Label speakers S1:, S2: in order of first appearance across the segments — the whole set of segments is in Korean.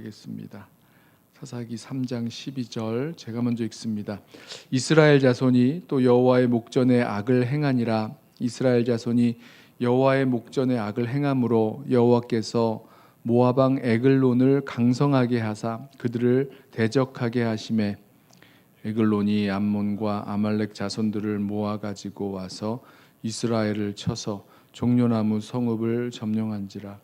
S1: 하겠습니다. 사사기 3장 12절 제가 먼저 읽습니다. 이스라엘 자손이 또 여호와의 목전에 악을 행하니라. 이스라엘 자손이 여호와의 목전에 악을 행함으로 여호와께서 모압 왕 에글론을 강성하게 하사 그들을 대적하게 하심에 에글론이 암몬과 아말렉 자손들을 모아 가지고 와서 이스라엘을 쳐서 종려나무 성읍을 점령한지라.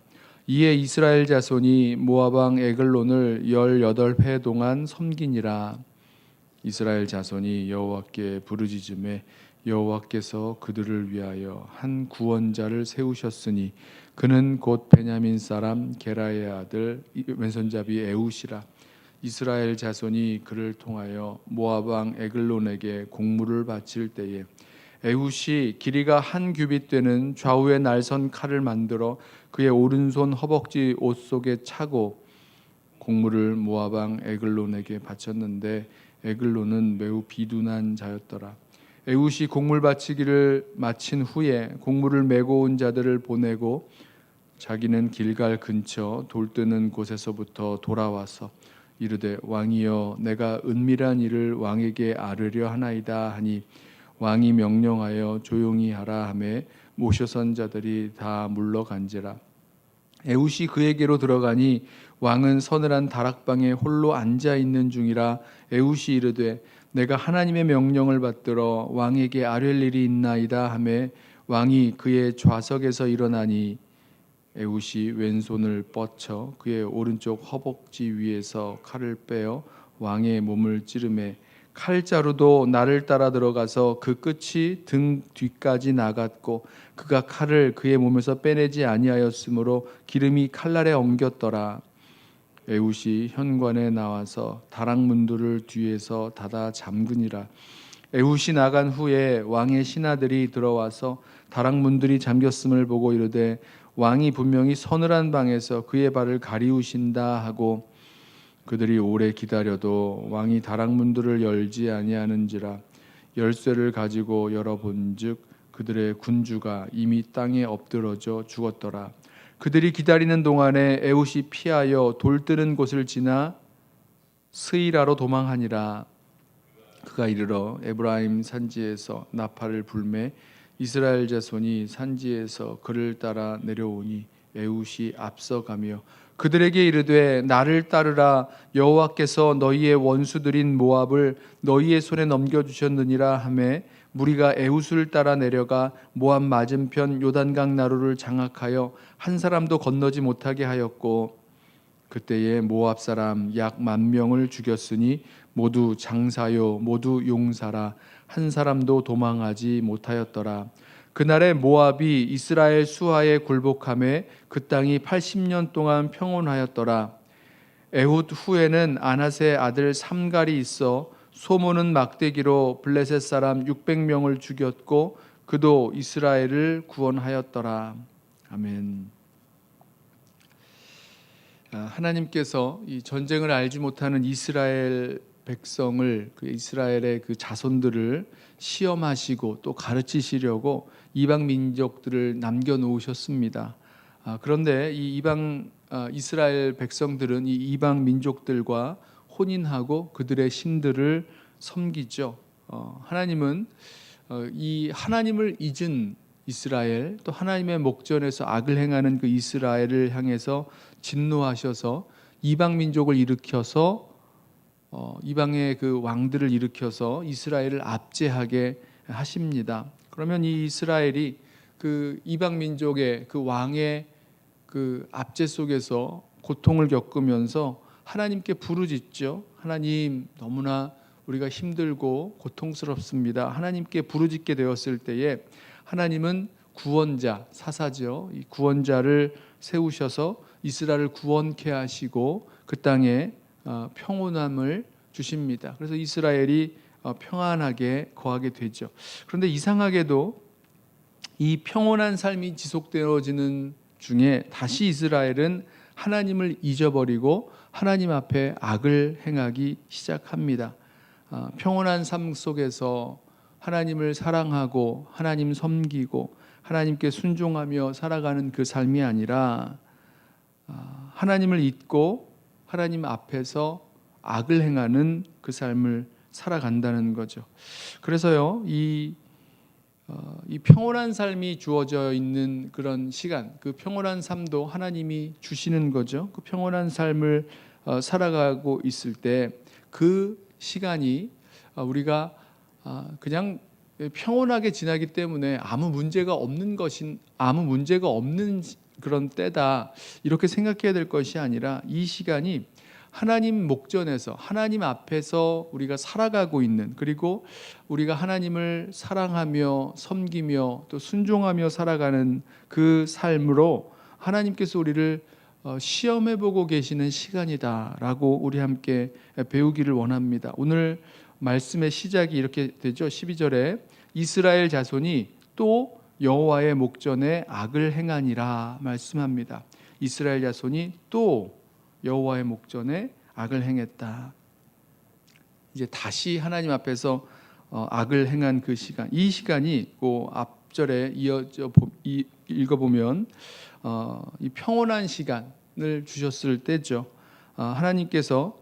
S1: 이에 이스라엘 자손이 모압 왕 에글론을 18해 동안 섬기니라. 이스라엘 자손이 여호와께 부르짖음에 여호와께서 그들을 위하여 한 구원자를 세우셨으니 그는 곧 베냐민 사람 게라의 아들 왼손잡이 에훗이라. 이스라엘 자손이 그를 통하여 모압 왕 에글론에게 공물을 바칠 때에 에훗이 길이가 한 규빗 되는 좌우에 날선 칼을 만들어 그의 오른손 허벅지 옷 속에 차고 공물을 모압 왕 에글론에게 바쳤는데 에글론은 매우 비둔한 자였더라. 에훗이 공물 바치기를 마친 후에 공물을 메고 온 자들을 보내고 자기는 길갈 근처 돌뜨는 곳에서부터 돌아와서 이르되 왕이여 내가 은밀한 일을 왕에게 아뢰려 하나이다 하니 왕이 명령하여 조용히 하라 하매 모셔선 자들이 다 물러간지라. 에훗이 그에게로 들어가니 왕은 서늘한 다락방에 홀로 앉아 있는 중이라. 에훗이 이르되 내가 하나님의 명령을 받들어 왕에게 아뢰릴 일이 있나이다 하매 왕이 그의 좌석에서 일어나니 에훗이 왼손을 뻗쳐 그의 오른쪽 허벅지 위에서 칼을 빼어 왕의 몸을 찌르매 칼자루도 나를 따라 들어가서 그 끝이 등 뒤까지 나갔고 그가 칼을 그의 몸에서 빼내지 아니하였으므로 기름이 칼날에 엉겼더라. 에훗이 현관에 나와서 다락문들을 뒤에서 닫아 잠그니라. 에훗이 나간 후에 왕의 신하들이 들어와서 다락문들이 잠겼음을 보고 이르되 왕이 분명히 서늘한 방에서 그의 발을 가리우신다 하고 그들이 오래 기다려도 왕이 다락문들을 열지 아니하는지라. 열쇠를 가지고 열어본즉 그들의 군주가 이미 땅에 엎드러져 죽었더라. 그들이 기다리는 동안에 에훗이 피하여 돌뜨는 곳을 지나 스이라로 도망하니라. 그가 이르러 에브라임 산지에서 나팔을 불매 이스라엘 자손이 산지에서 그를 따라 내려오니 에훗이 앞서가며 그들에게 이르되 나를 따르라. 여호와께서 너희의 원수들인 모압을 너희의 손에 넘겨주셨느니라 하매 무리가 에훗을 따라 내려가 모압 맞은편 요단강 나루를 장악하여 한 사람도 건너지 못하게 하였고 그때에 모압 사람 약 10,000명을 죽였으니 모두 장사요 모두 용사라. 한 사람도 도망하지 못하였더라. 그날에 모압이 이스라엘 수하에 굴복하매 그 땅이 80년 동안 평온하였더라. 에훗 후에는 아낫의 아들 삼갈이 있어 소모는 막대기로 블레셋 사람 600명을 죽였고 그도 이스라엘을 구원하였더라. 아멘. 하나님께서 이 전쟁을 알지 못하는 이스라엘 백성을 그 이스라엘의 그 자손들을 시험하시고 또 가르치시려고 이방 민족들을 남겨놓으셨습니다. 그런데 이 이스라엘 백성들은 이 이방 민족들과 혼인하고 그들의 신들을 섬기죠. 하나님은 이 하나님을 잊은 이스라엘 또 하나님의 목전에서 악을 행하는 그 이스라엘을 향해서 진노하셔서 이방 민족을 일으켜서 이방의 그 왕들을 일으켜서 이스라엘을 압제하게 하십니다. 그러면 이 이스라엘이 그 이방 민족의 그 왕의 그 압제 속에서 고통을 겪으면서 하나님께 부르짖죠. 하나님 너무나 우리가 힘들고 고통스럽습니다. 하나님께 부르짖게 되었을 때에 하나님은 구원자, 사사죠. 이 구원자를 세우셔서 이스라엘을 구원케 하시고 그 땅에 평온함을 주십니다. 그래서 이스라엘이 평안하게 거하게 되죠. 그런데 이상하게도 이 평온한 삶이 지속되어지는 중에 다시 이스라엘은 하나님을 잊어버리고 하나님 앞에 악을 행하기 시작합니다. 평온한 삶 속에서 하나님을 사랑하고 하나님 섬기고 하나님께 순종하며 살아가는 그 삶이 아니라 하나님을 잊고 하나님 앞에서 악을 행하는 그 삶을 살아간다는 거죠. 그래서요, 이 평온한 삶이 주어져 있는 그런 시간, 그 평온한 삶도 하나님이 주시는 거죠. 그 평온한 삶을 살아가고 있을 때 그 시간이 우리가 그냥 평온하게 지나기 때문에 아무 문제가 없는 그런 때다, 이렇게 생각해야 될 것이 아니라, 이 시간이 하나님 목전에서, 하나님 앞에서 우리가 살아가고 있는, 그리고 우리가 하나님을 사랑하며 섬기며 또 순종하며 살아가는 그 삶으로 하나님께서 우리를 시험해 보고 계시는 시간이다라고 우리 함께 배우기를 원합니다. 오늘 말씀의 시작이 이렇게 되죠. 12절에 이스라엘 자손이 또 여호와의 목전에 악을 행하니라 말씀합니다. 이스라엘 자손이 또 여호와의 목전에 악을 행했다. 이제 다시 하나님 앞에서 악을 행한 그 시간, 이 시간이 그 앞절에 이어져 읽어보면 이 평온한 시간을 주셨을 때죠. 하나님께서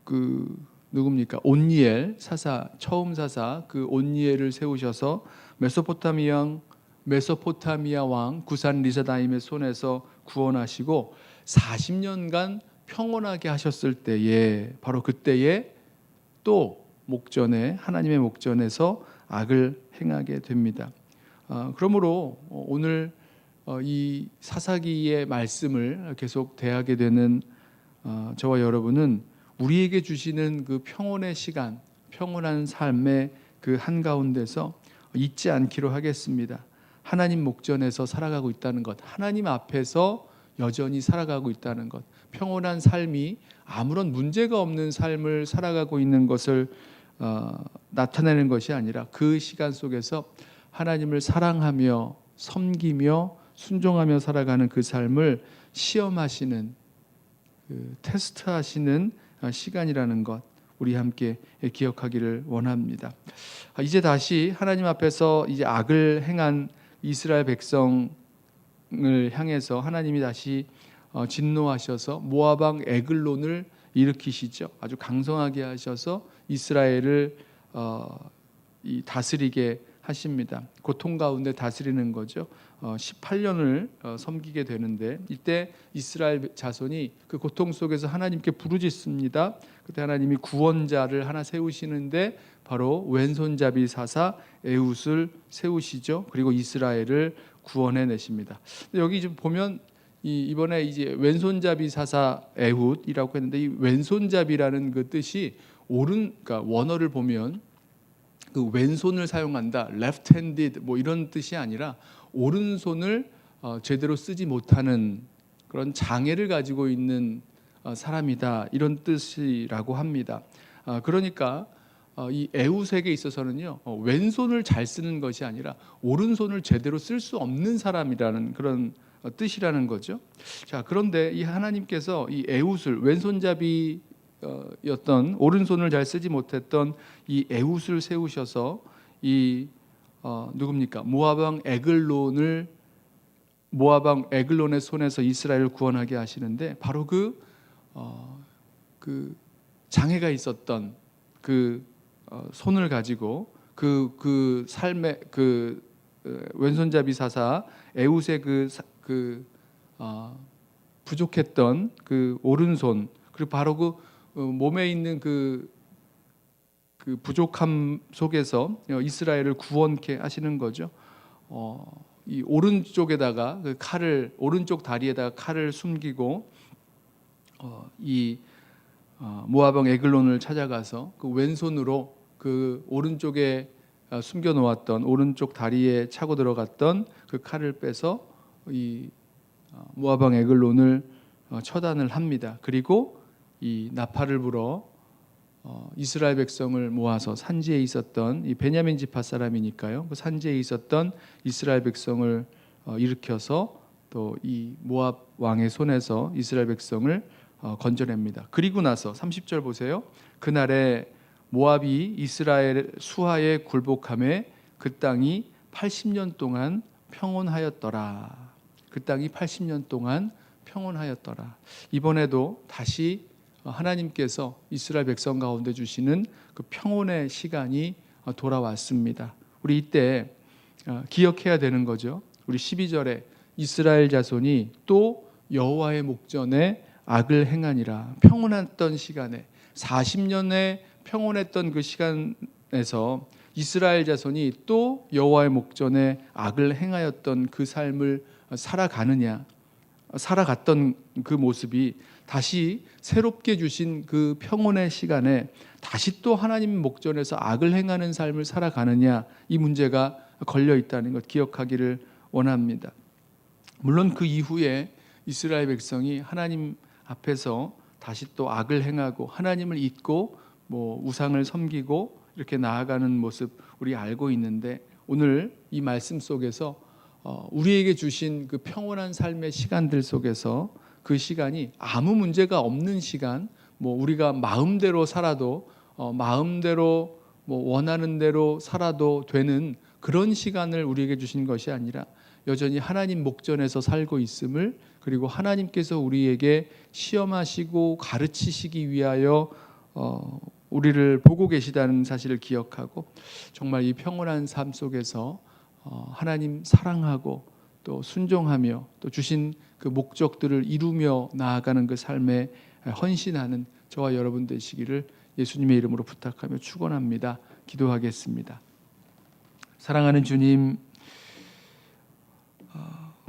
S1: 그 누굽니까? 온니엘 사사, 처음 사사 그 온니엘을 세우셔서 메소포타미아 왕 구산 리사다임의 손에서 구원하시고 40년간 평온하게 하셨을 때에, 바로 그때에 또 하나님의 목전에서 악을 행하게 됩니다. 그러므로 오늘 이 사사기의 말씀을 계속 대하게 되는 저와 여러분은 우리에게 주시는 그 평온의 시간, 평온한 삶의 그 한가운데서 잊지 않기로 하겠습니다. 하나님 목전에서 살아가고 있다는 것, 하나님 앞에서 여전히 살아가고 있다는 것, 평온한 삶이 아무런 문제가 없는 삶을 살아가고 있는 것을 나타내는 것이 아니라, 그 시간 속에서 하나님을 사랑하며 섬기며 순종하며 살아가는 그 삶을 시험하시는, 테스트하시는 시간이라는 것, 우리 함께 기억하기를 원합니다. 이제 다시 하나님 앞에서 이제 악을 행한 이스라엘 백성을 향해서 하나님이 다시 진노하셔서 모압 왕 에글론을 일으키시죠. 아주 강성하게 하셔서 이스라엘을 다스리게 하십니다. 고통 가운데 다스리는 거죠. 18년을 섬기게 되는데, 이때 이스라엘 자손이 그 고통 속에서 하나님께 부르짖습니다. 그때 하나님이 구원자를 하나 세우시는데 바로 왼손잡이 사사 에훗을 세우시죠. 그리고 이스라엘을 구원해 내십니다. 여기 좀 보면 이번에 이제 왼손잡이 사사 에훗이라고 했는데, 이 왼손잡이라는 그 뜻이 그러니까 원어를 보면 그 왼손을 사용한다, left-handed 뭐 이런 뜻이 아니라 오른손을 제대로 쓰지 못하는 그런 장애를 가지고 있는 사람이다, 이런 뜻이라고 합니다. 그러니까 이 에훗에게 있어서는요, 왼손을 잘 쓰는 것이 아니라 오른손을 제대로 쓸 수 없는 사람이라는 그런 뜻이라는 거죠. 자, 그런데 이 하나님께서 이 에훗을, 왼손잡이 였던, 오른손을 잘 쓰지 못했던 이 에훗을 세우셔서 이 누굽니까? 모압 왕 에글론의 손에서 이스라엘을 구원하게 하시는데, 바로 그 장애가 있었던 그 손을 가지고 그 삶의 왼손잡이 사사 에훗의 부족했던 그 오른손, 그리고 바로 몸에 있는 그 부족함 속에서 이스라엘을 구원케 하시는 거죠. 이 오른쪽에다가 오른쪽 다리에다가 칼을 숨기고 이 모압 왕 에글론을 찾아가서 그 왼손으로 그 오른쪽에 숨겨 놓았던, 오른쪽 다리에 차고 들어갔던 그 칼을 빼서 이 모압 왕 에글론을 처단을 합니다. 그리고 이 나팔을 불어 이스라엘 백성을 모아서, 산지에 있었던 이 베냐민 지파 사람이니까요, 그 산지에 있었던 이스라엘 백성을 일으켜서 또 이 모압 왕의 손에서 이스라엘 백성을 건져냅니다. 그리고 나서 30절 보세요. 그날에 모압이 이스라엘 수하에 굴복함에 그 땅이 80년 동안 평온하였더라. 그 땅이 80년 동안 평온하였더라. 이번에도 다시 하나님께서 이스라엘 백성 가운데 주시는 그 평온의 시간이 돌아왔습니다. 우리 이때 기억해야 되는 거죠. 우리 12절에 이스라엘 자손이 또 여호와의 목전에 악을 행하니라. 평온했던 시간에 40년에 평온했던 그 시간에서 이스라엘 자손이 또 여호와의 목전에 악을 행하였던 그 삶을 살아갔던 그 모습이 다시 새롭게 주신 그 평온의 시간에 다시 또 하나님 목전에서 악을 행하는 삶을 살아가느냐, 이 문제가 걸려 있다는 것 기억하기를 원합니다. 물론 그 이후에 이스라엘 백성이 하나님 앞에서 다시 또 악을 행하고 하나님을 잊고 우상을 섬기고 이렇게 나아가는 모습 우리 알고 있는데, 오늘 이 말씀 속에서 우리에게 주신 그 평온한 삶의 시간들 속에서 그 시간이 아무 문제가 없는 시간, 우리가 마음대로 살아도 마음대로 원하는 대로 살아도 되는 그런 시간을 우리에게 주신 것이 아니라 여전히 하나님 목전에서 살고 있음을, 그리고 하나님께서 우리에게 시험하시고 가르치시기 위하여 우리를 보고 계시다는 사실을 기억하고, 정말 이 평온한 삶 속에서 하나님 사랑하고 또 순종하며 또 주신 그 목적들을 이루며 나아가는 그 삶에 헌신하는 저와 여러분 되시기를 예수님의 이름으로 부탁하며 축원합니다. 기도하겠습니다. 사랑하는 주님,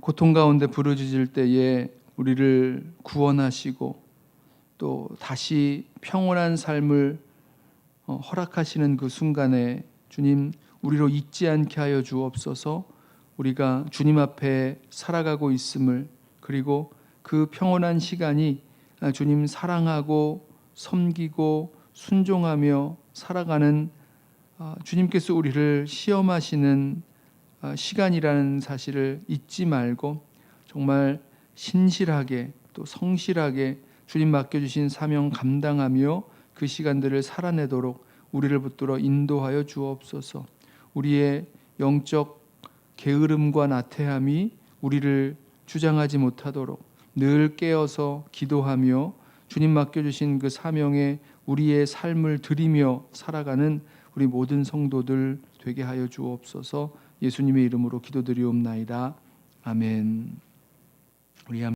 S1: 고통 가운데 부르짖을 때에 우리를 구원하시고 또 다시 평온한 삶을 허락하시는 그 순간에 주님, 우리로 잊지 않게 하여 주옵소서. 우리가 주님 앞에 살아가고 있음을, 그리고 그 평온한 시간이 주님 사랑하고 섬기고 순종하며 살아가는 주님께서 우리를 시험하시는 시간이라는 사실을 잊지 말고 정말 신실하게 또 성실하게 주님 맡겨주신 사명 감당하며 그 시간들을 살아내도록 우리를 붙들어 인도하여 주옵소서. 우리의 영적 게으름과 나태함이 우리를 주장하지 못하도록 늘 깨어서 기도하며 주님 맡겨주신 그 사명에 우리의 삶을 드리며 살아가는 우리 모든 성도들 되게 하여 주옵소서. 예수님의 이름으로 기도드리옵나이다. 아멘. 우리